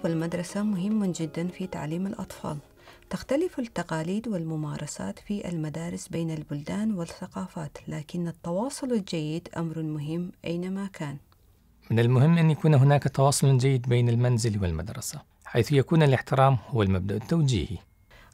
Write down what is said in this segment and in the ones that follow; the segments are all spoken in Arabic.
والمدرسة مهم جدا في تعليم الأطفال. تختلف التقاليد والممارسات في المدارس بين البلدان والثقافات، لكن التواصل الجيد أمر مهم أينما كان. من المهم أن يكون هناك تواصل جيد بين المنزل والمدرسة، حيث يكون الاحترام هو المبدأ التوجيهي.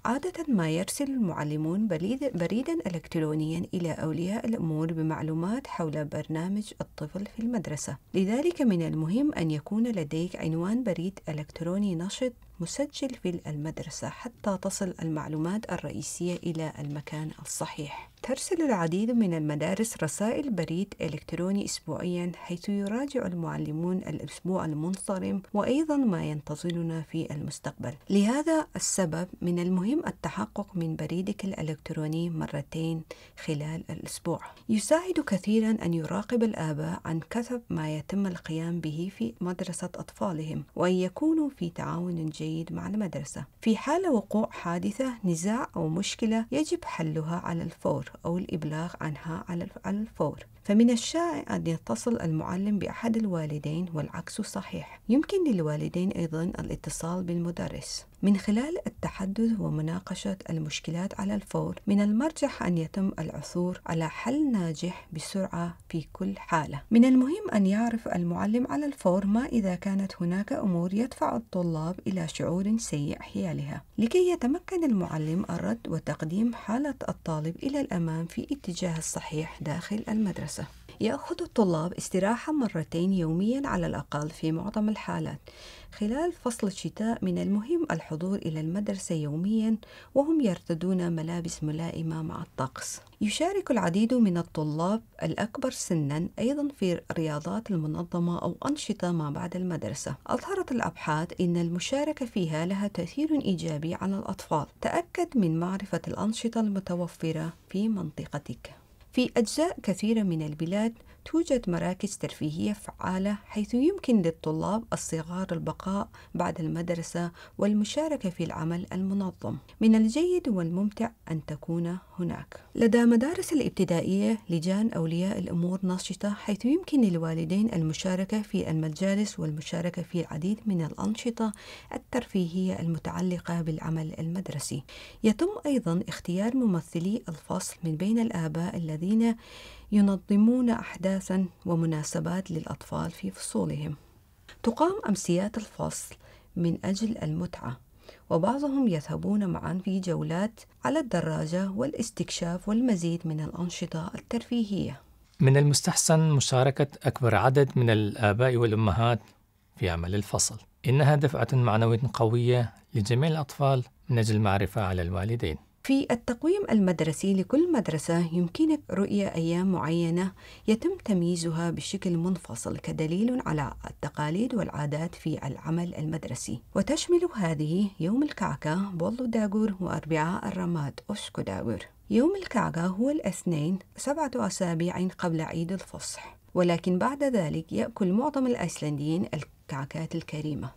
عادة ما يرسل المعلمون بريداً إلكترونياً إلى أولياء الأمور بمعلومات حول برنامج الطفل في المدرسة. لذلك من المهم أن يكون لديك عنوان بريد إلكتروني نشط مسجل في المدرسة حتى تصل المعلومات الرئيسية إلى المكان الصحيح. ترسل العديد من المدارس رسائل بريد إلكتروني أسبوعياً، حيث يراجع المعلمون الأسبوع المنصرم وأيضاً ما ينتظرنا في المستقبل. لهذا السبب من المهم التحقق من بريدك الإلكتروني مرتين خلال الأسبوع. يساعد كثيراً أن يراقب الآباء عن كثب ما يتم القيام به في مدرسة أطفالهم، وأن يكونوا في تعاون جيد مع المدرسة. في حال وقوع حادثة، نزاع أو مشكلة يجب حلها على الفور أو الإبلاغ عنها على الفور. فمن الشائع أن يتصل المعلم بأحد الوالدين والعكس صحيح. يمكن للوالدين أيضا الاتصال بالمدرس. من خلال التحدث ومناقشة المشكلات على الفور، من المرجح أن يتم العثور على حل ناجح بسرعة في كل حالة. من المهم أن يعرف المعلم على الفور ما إذا كانت هناك أمور يدفع الطلاب إلى شعور سيء حيالها، لكي يتمكن المعلم الرد وتقديم حالة الطالب إلى الأمام في اتجاه الصحيح داخل المدرسة. يأخذ الطلاب استراحة مرتين يوميا على الأقل في معظم الحالات. خلال فصل الشتاء من المهم الحضور إلى المدرسة يوميا وهم يرتدون ملابس ملائمة مع الطقس. يشارك العديد من الطلاب الأكبر سنا أيضا في الرياضات المنظمة أو أنشطة ما بعد المدرسة. أظهرت الأبحاث أن المشاركة فيها لها تأثير إيجابي على الأطفال. تأكد من معرفة الأنشطة المتوفرة في منطقتك. في أجزاء كثيرة من البلاد توجد مراكز ترفيهية فعالة، حيث يمكن للطلاب الصغار البقاء بعد المدرسة والمشاركة في العمل المنظم. من الجيد والممتع أن تكون هناك لدى مدارس الابتدائية لجان أولياء الأمور نشطة، حيث يمكن للوالدين المشاركة في المجالس والمشاركة في العديد من الأنشطة الترفيهية المتعلقة بالعمل المدرسي. يتم أيضا اختيار ممثلي الفصل من بين الآباء الذين ينظمون أحداثاً ومناسبات للأطفال في فصولهم. تقام أمسيات الفصل من أجل المتعة، وبعضهم يذهبون معاً في جولات على الدراجة والاستكشاف والمزيد من الأنشطة الترفيهية. من المستحسن مشاركة أكبر عدد من الآباء والأمهات في عمل الفصل. إنها دفعة معنوية قوية لجميع الأطفال من أجل المعرفة على الوالدين. في التقويم المدرسي لكل مدرسة يمكنك رؤية أيام معينة يتم تمييزها بشكل منفصل كدليل على التقاليد والعادات في العمل المدرسي، وتشمل هذه يوم الكعكة بولو داغور وأربعاء الرماد أوشكو داغور. يوم الكعكة هو الاثنين 7 أسابيع قبل عيد الفصح، ولكن بعد ذلك يأكل معظم الأيسلنديين الكعكات الكريمة،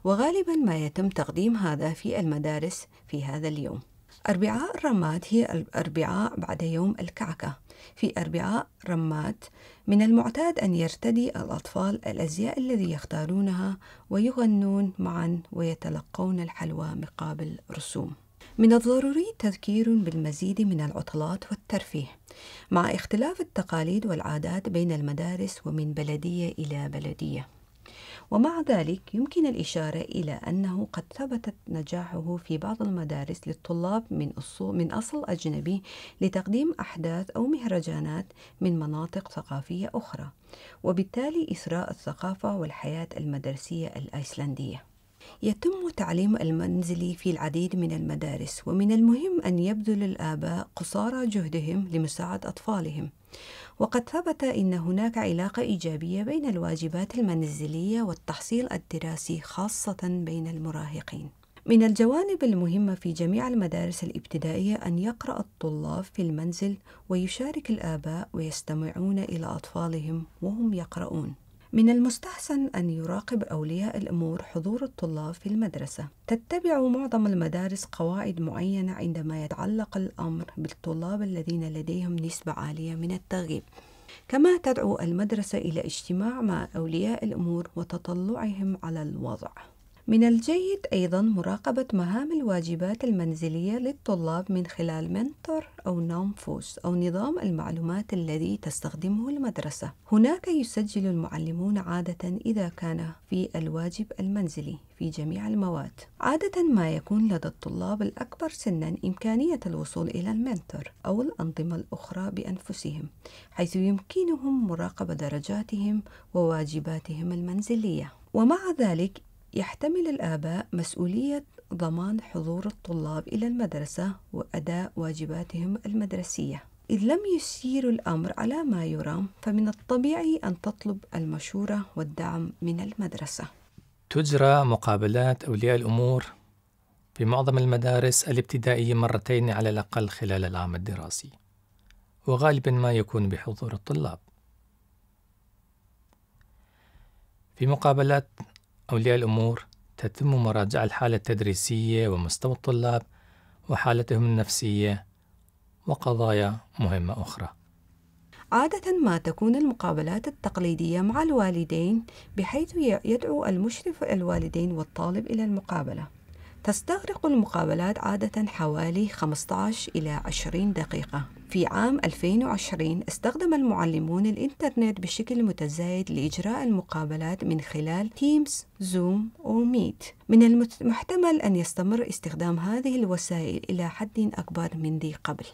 وغالبا ما يتم تقديم هذا في المدارس في هذا اليوم. أربعاء الرماد هي الأربعاء بعد يوم الكعكة. في أربعاء رماد من المعتاد أن يرتدي الأطفال الأزياء الذي يختارونها ويغنون معا ويتلقون الحلوى مقابل رسوم. من الضروري تذكير بالمزيد من العطلات والترفيه مع اختلاف التقاليد والعادات بين المدارس ومن بلدية إلى بلدية. ومع ذلك يمكن الإشارة إلى أنه قد ثبتت نجاحه في بعض المدارس للطلاب من أصل أجنبي لتقديم أحداث أو مهرجانات من مناطق ثقافية أخرى، وبالتالي إثراء الثقافة والحياة المدرسية الأيسلندية. يتم تعليم المنزلي في العديد من المدارس، ومن المهم أن يبذل الآباء قصارى جهدهم لمساعدة أطفالهم. وقد ثبت أن هناك علاقة إيجابية بين الواجبات المنزلية والتحصيل الدراسي، خاصة بين المراهقين. من الجوانب المهمة في جميع المدارس الابتدائية أن يقرأ الطلاب في المنزل ويشارك الآباء ويستمعون إلى أطفالهم وهم يقرؤون. من المستحسن أن يراقب أولياء الأمور حضور الطلاب في المدرسة. تتبع معظم المدارس قواعد معينة عندما يتعلق الأمر بالطلاب الذين لديهم نسبة عالية من التغييب. كما تدعو المدرسة إلى اجتماع مع أولياء الأمور وتطلعهم على الوضع. من الجيد أيضا مراقبة مهام الواجبات المنزلية للطلاب من خلال منتور أو نامفوس أو نظام المعلومات الذي تستخدمه المدرسة. هناك يسجل المعلمون عادة إذا كان في الواجب المنزلي في جميع المواد. عادة ما يكون لدى الطلاب الأكبر سنا إمكانية الوصول إلى المنتور أو الأنظمة الأخرى بأنفسهم، حيث يمكنهم مراقبة درجاتهم وواجباتهم المنزلية. ومع ذلك يحتمل الآباء مسؤولية ضمان حضور الطلاب إلى المدرسة وأداء واجباتهم المدرسية. إذ لم يسير الأمر على ما يرام، فمن الطبيعي أن تطلب المشورة والدعم من المدرسة. تجرى مقابلات أولياء الأمور في معظم المدارس الابتدائية مرتين على الأقل خلال العام الدراسي، وغالبا ما يكون بحضور الطلاب. في مقابلات أولياء الأمور تتم مراجعة الحالة التدريسية ومستوى الطلاب وحالتهم النفسية وقضايا مهمة أخرى. عادة ما تكون المقابلات التقليدية مع الوالدين، بحيث يدعو المشرف الوالدين والطالب إلى المقابلة. تستغرق المقابلات عادة حوالي 15 إلى 20 دقيقة. في عام 2020 استخدم المعلمون الإنترنت بشكل متزايد لإجراء المقابلات من خلال تيمز، زوم أو ميت. من المحتمل أن يستمر استخدام هذه الوسائل إلى حد أكبر من ذي قبل.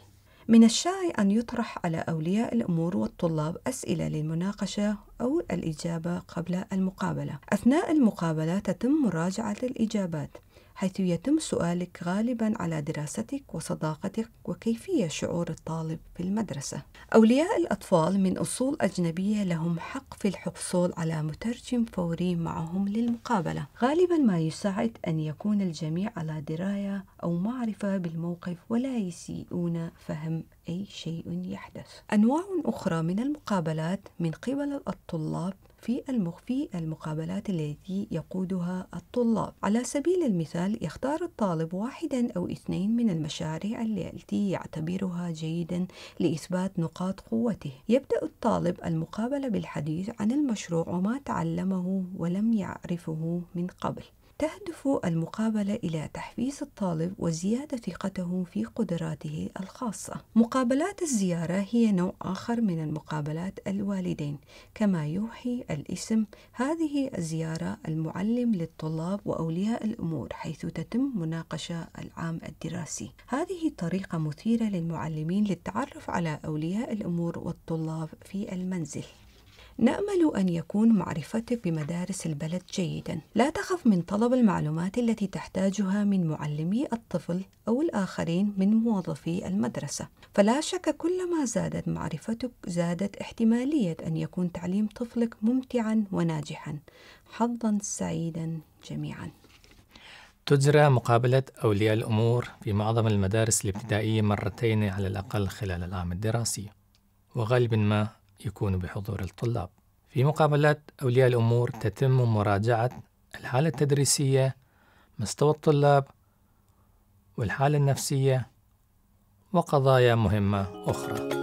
من الشائع أن يطرح على أولياء الأمور والطلاب أسئلة للمناقشة أو الإجابة قبل المقابلة. أثناء المقابلة تتم مراجعة الإجابات، حيث يتم سؤالك غالباً على دراستك وصداقتك وكيفية شعور الطالب في المدرسة. أولياء الأطفال من أصول أجنبية لهم حق في الحصول على مترجم فوري معهم للمقابلة، غالباً ما يساعد أن يكون الجميع على دراية أو معرفة بالموقف ولا يسيئون فهم أي شيء يحدث. أنواع أخرى من المقابلات من قبل الطلاب في المقابلات التي يقودها الطلاب. على سبيل المثال، يختار الطالب واحدا أو اثنين من المشاريع التي يعتبرها جيدا لإثبات نقاط قوته. يبدأ الطالب المقابلة بالحديث عن المشروع وما تعلمه ولم يعرفه من قبل. تهدف المقابلة إلى تحفيز الطالب وزيادة ثقته في قدراته الخاصة. مقابلات الزيارة هي نوع آخر من المقابلات الوالدين. كما يوحي الاسم، هذه الزيارة المعلم للطلاب وأولياء الأمور، حيث تتم مناقشة العام الدراسي. هذه طريقة مثيرة للمعلمين للتعرف على أولياء الأمور والطلاب في المنزل. نأمل أن يكون معرفتك بمدارس البلد جيدا. لا تخف من طلب المعلومات التي تحتاجها من معلمي الطفل أو الآخرين من موظفي المدرسة، فلا شك كلما زادت معرفتك زادت احتمالية أن يكون تعليم طفلك ممتعا وناجحا. حظا سعيدا جميعا. تجرى مقابلة أولياء الأمور في معظم المدارس الابتدائية مرتين على الأقل خلال العام الدراسي، وغالبا ما يكون بحضور الطلاب. في مقابلات أولياء الأمور تتم مراجعة الحالة التدريسية، مستوى الطلاب، والحالة النفسية وقضايا مهمة أخرى.